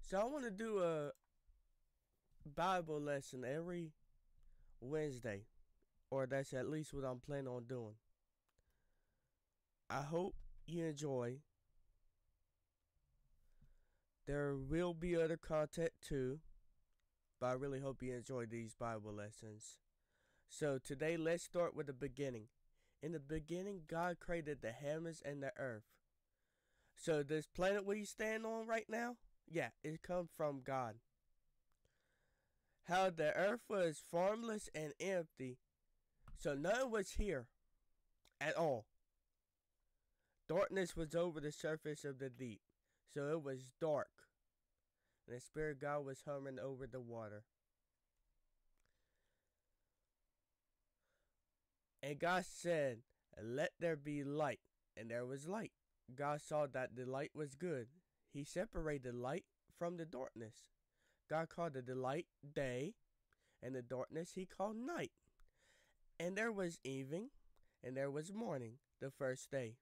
So I want to do a Bible lesson every Wednesday, or that's at least what I'm planning on doing. I hope you enjoy. There will be other content too, but I really hope you enjoy these Bible lessons. So today, let's start with the beginning. In the beginning, God created the heavens and the earth. So this planet we stand on right now, yeah, it comes from God. How the earth was formless and empty, so none was here at all. Darkness was over the surface of the deep, so it was dark, and the Spirit of God was hovering over the water. And God said, "Let there be light," and there was light. God saw that the light was good. He separated light from the darkness. God called the light day, and the darkness he called night. And there was evening, and there was morning, the first day.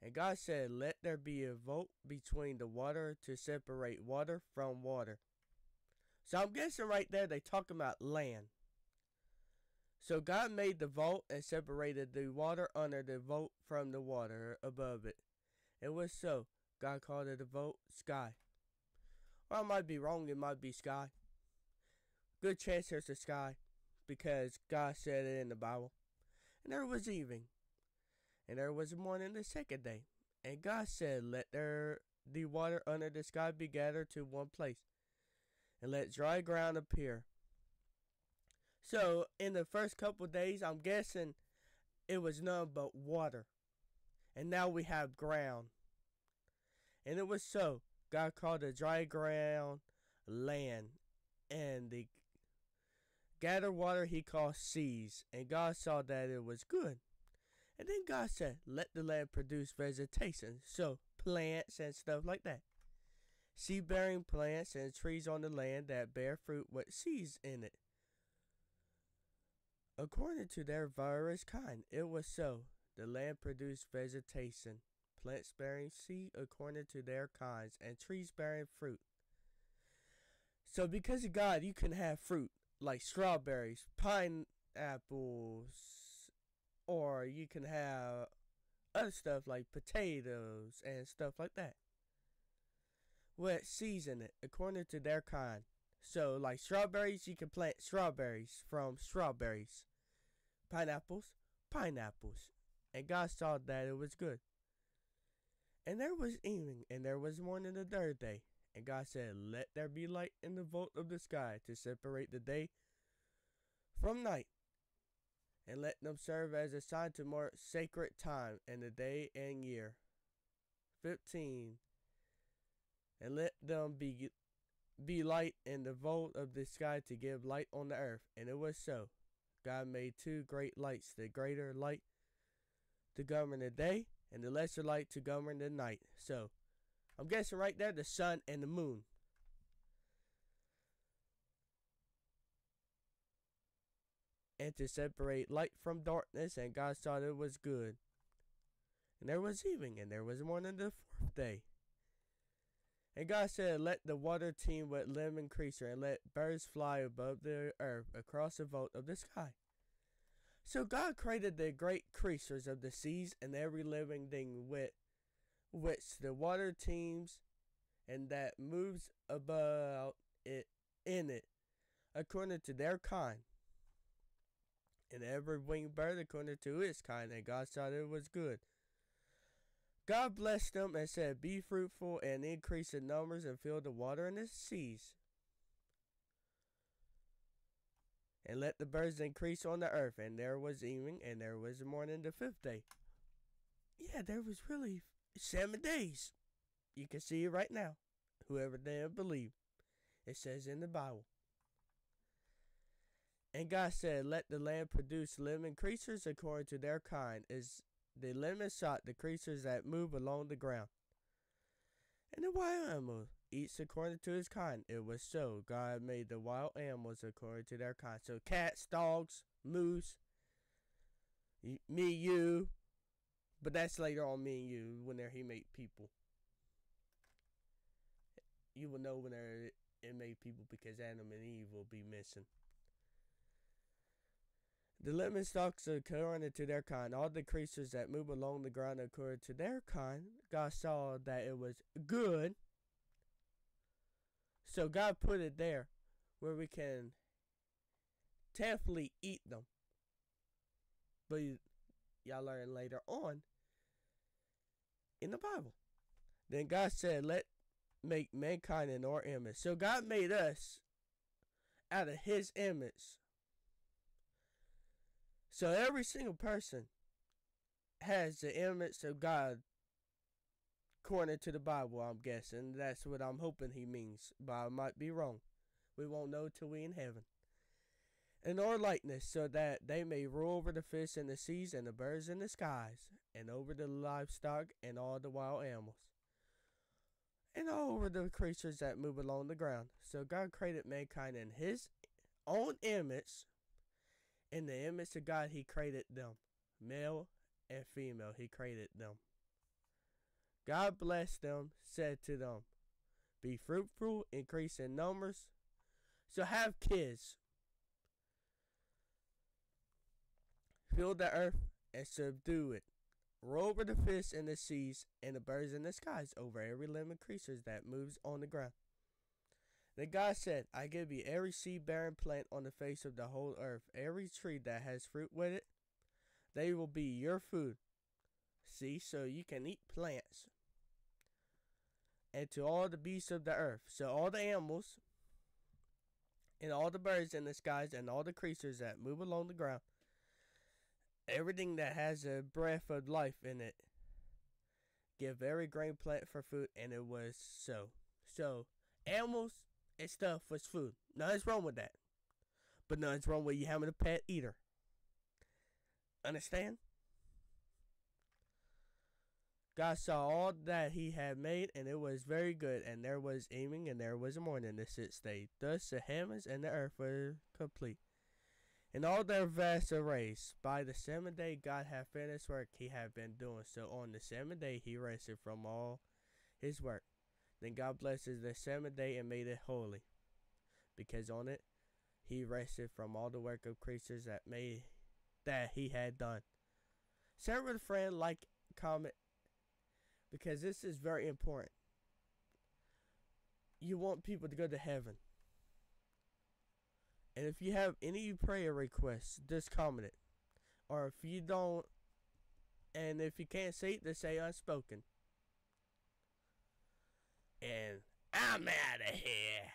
And God said, "Let there be a vault between the water to separate water from water." So I'm guessing right there they talking about land. So God made the vault and separated the water under the vault from the water above it. It was so. God called it the vault sky. Or I might be wrong, it might be sky. Good chance there's a sky, because God said it in the Bible. And there was evening, and there was morning the second day. And God said, "Let the water under the sky be gathered to one place, and let dry ground appear." So in the first couple of days, I'm guessing it was none but water. And now we have ground. And it was so. God called the dry ground land, and the gathered water he called seas. And God saw that it was good. And then God said, "Let the land produce vegetation." So plants and stuff like that. Seed-bearing plants and trees on the land that bear fruit with seeds in it, according to their various kind. It was so. The land produced vegetation, plants bearing seed according to their kinds, and trees bearing fruit. So because of God, you can have fruit like strawberries, pineapples, or you can have other stuff like potatoes and stuff like that, with seeds in it according to their kind. So like strawberries, you can plant strawberries from strawberries. Pineapples, pineapples. And God saw that it was good. And there was evening, and there was morning the third day. And God said, "Let there be light in the vault of the sky to separate the day from night, and let them serve as a sign to mark sacred time and the day and year." 15. And let them be light in the vault of the sky to give light on the earth. And it was so. God made two great lights, the greater light to govern the day, and the lesser light to govern the night. So I'm guessing right there the sun and the moon. And to separate light from darkness, and God saw that it was good. And there was evening, and there was morning the fourth day. And God said, "Let the water teem with living creature, and let birds fly above the earth across the vault of the sky." So God created the great creatures of the seas and every living thing with which the water teems and that moves about it in it, according to their kind, and every winged bird according to its kind. And God saw that it was good. God blessed them and said, "Be fruitful and increase in numbers and fill the water and the seas. And let the birds increase on the earth." And there was evening, and there was morning the fifth day. Yeah, there was really 7 days. You can see it right now. Whoever didn't believe. It says in the Bible. And God said, "Let the land produce living creatures according to their kind, is the limit shot the creatures that move along the ground. And the wild animals, each according to his kind." It was so. God made the wild animals according to their kind. So cats, dogs, moose, me, you. But that's later on, me and you, when he made people. you will know when it made people, because Adam and Eve will be missing. The living stalks according to their kind, all the creatures that move along the ground according to their kind. God saw that it was good. So God put it there where we can definitely eat them. But y'all learn later on in the Bible. Then God said, let make mankind in our image. So God made us out of his image. So every single person has the image of God according to the Bible, I'm guessing. That's what I'm hoping he means, but I might be wrong. We won't know till we in heaven. In our likeness, so that they may rule over the fish in the seas and the birds in the skies, and over the livestock and all the wild animals, and all over the creatures that move along the ground. So God created mankind in his own image. In the image of God, he created them. Male and female, he created them. God blessed them, said to them, be fruitful, increase in numbers. So have kids. Fill the earth and subdue it. Rule over the fish in the seas and the birds in the skies, over every living creature that moves on the ground. Then God said, I give you every seed-bearing plant on the face of the whole earth, every tree that has fruit with it. They will be your food. See, so you can eat plants. And to all the beasts of the earth, so all the animals, and all the birds in the skies, and all the creatures that move along the ground, everything that has a breath of life in it, give every green plant for food. And it was so. So, animals and stuff was food. Nothing's wrong with that. But nothing's wrong with you having a pet either. Understand? God saw all that he had made, and it was very good. And there was evening, and there was morning, the sixth day. Thus the heavens and the earth were complete, and all their vast arrays. By the seventh day God had finished work he had been doing. So on the seventh day he rested from all his work. Then God blessed the seventh day and made it holy, because on it he rested from all the work of creatures that he had done. Share with a friend, like, comment, because this is very important. You want people to go to heaven. And if you have any prayer requests, just comment it. Or if you don't, and if you can't say it, just say unspoken. And I'm out of here.